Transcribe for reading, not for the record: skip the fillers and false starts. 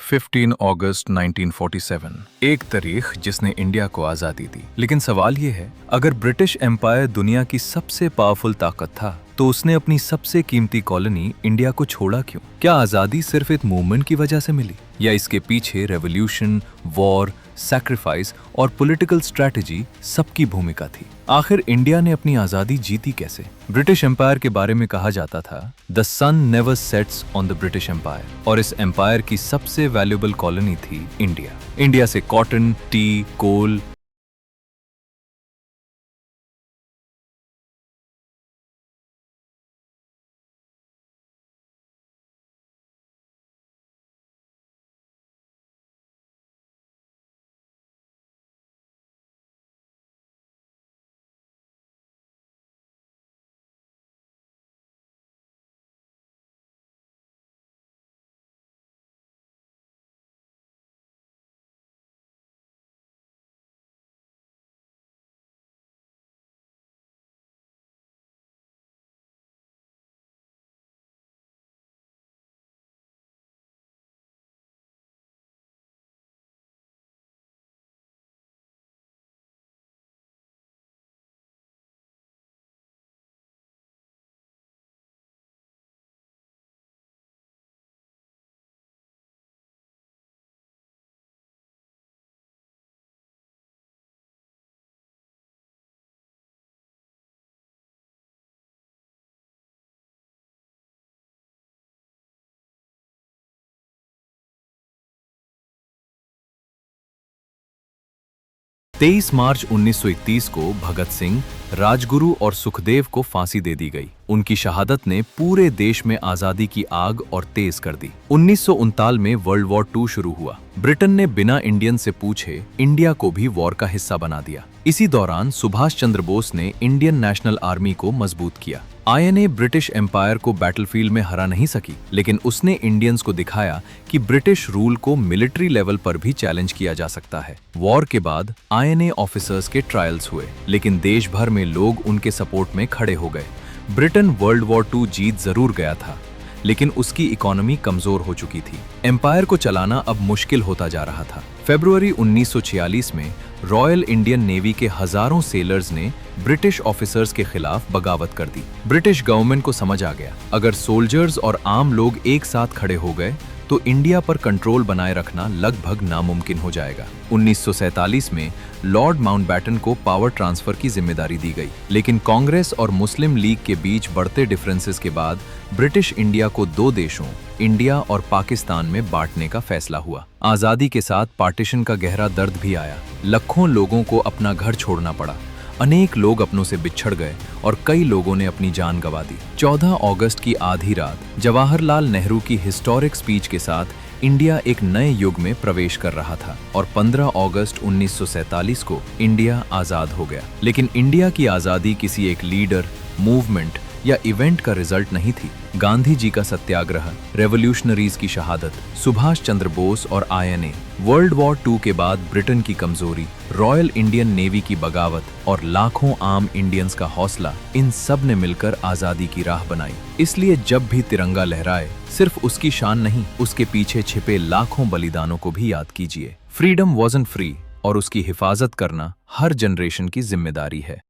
15 अगस्त 1947 एक तारीख जिसने इंडिया को आज़ादी दी। लेकिन सवाल ये है, अगर ब्रिटिश एम्पायर दुनिया की सबसे पावरफुल ताकत था तो उसने अपनी सबसे कीमती कॉलोनी इंडिया को छोड़ा क्यों? क्या आज़ादी सिर्फ एक मूवमेंट की वजह से मिली या इसके पीछे रेवोल्यूशन, वॉर, सैक्रिफाइस और पॉलिटिकल स्ट्रैटेजी सबकी भूमिका थी? आखिर इंडिया ने अपनी आज़ादी जीती कैसे? ब्रिटिश एम्पायर के बारे में कहा जाता था, the sun never sets on the British empire, और इस एम्पायर की सबसे वैल्यूएबल कॉलोनी थी इंडिया। इंडिया से कॉटन, टी, कोल, 23 मार्च 1931 को भगत सिंह, राजगुरु और सुखदेव को फांसी दे दी गई। उनकी शहादत ने पूरे देश में आजादी की आग और तेज कर दी। 1939 में वर्ल्ड वॉर 2 शुरू हुआ। ब्रिटेन ने बिना इंडियन से पूछे इंडिया को भी वॉर का हिस्सा बना दिया। इसी दौरान सुभाष चंद्र बोस ने इंडियन नेशनल आर्मी को मजबूत किया। आईएनए ब्रिटिश एम्पायर को बैटलफील्ड में हरा नहीं सकी, लेकिन उसने इंडियंस को दिखाया कि ब्रिटिश रूल को मिलिट्री लेवल पर भी चैलेंज किया जा सकता है। वॉर के बाद आईएनए ऑफिसर्स के ट्रायल्स हुए, लेकिन देश भर में लोग उनके सपोर्ट में खड़े हो गए। ब्रिटेन वर्ल्ड वॉर 2 जीत जरूर गया था, लेकिन उसकी इकोनॉमी कमजोर हो चुकी थी। एम्पायर को चलाना अब मुश्किल होता जा रहा था। फरवरी 1946 में रॉयल इंडियन नेवी के हजारों सेलर्स ने ब्रिटिश ऑफिसर्स के खिलाफ बगावत कर दी। ब्रिटिश गवर्नमेंट को समझ आ गया, अगर सोल्जर्स और आम लोग एक साथ खड़े हो गए तो इंडिया पर कंट्रोल बनाए रखना लगभग नामुमकिन हो जाएगा। 1947 में लॉर्ड माउंटबैटन को पावर ट्रांसफर की जिम्मेदारी दी गई, लेकिन कांग्रेस और मुस्लिम लीग के बीच बढ़ते डिफरेंसेस के बाद ब्रिटिश इंडिया को 2 देशों, इंडिया और पाकिस्तान में बांटने का फैसला हुआ। आजादी के साथ पार्टीशन का गहरा दर्द भी आया। लाखों लोगों को अपना घर छोड़ना पड़ा, अनेक लोग अपनों से बिछड़ गए और कई लोगों ने अपनी जान गंवा दी। 14 अगस्त की आधी रात जवाहरलाल नेहरू की हिस्टोरिक स्पीच के साथ इंडिया एक नए युग में प्रवेश कर रहा था और 15 अगस्त 1947 को इंडिया आजाद हो गया। लेकिन इंडिया की आजादी किसी एक लीडर, मूवमेंट या इवेंट का रिजल्ट नहीं थी। गांधी जी का सत्याग्रह, रेवोल्यूशनरीज की शहादत, सुभाष चंद्र बोस और आईएनए, वर्ल्ड वॉर 2 के बाद ब्रिटेन की कमजोरी, रॉयल इंडियन नेवी की बगावत और लाखों आम इंडियंस का हौसला, इन सब ने मिलकर आजादी की राह बनाई। इसलिए जब भी तिरंगा लहराए, सिर्फ उसकी शान नहीं, उसके पीछे छिपे लाखों बलिदानों को भी याद कीजिए। फ्रीडम वॉजंट फ्री और उसकी हिफाजत करना हर जनरेशन की जिम्मेदारी है।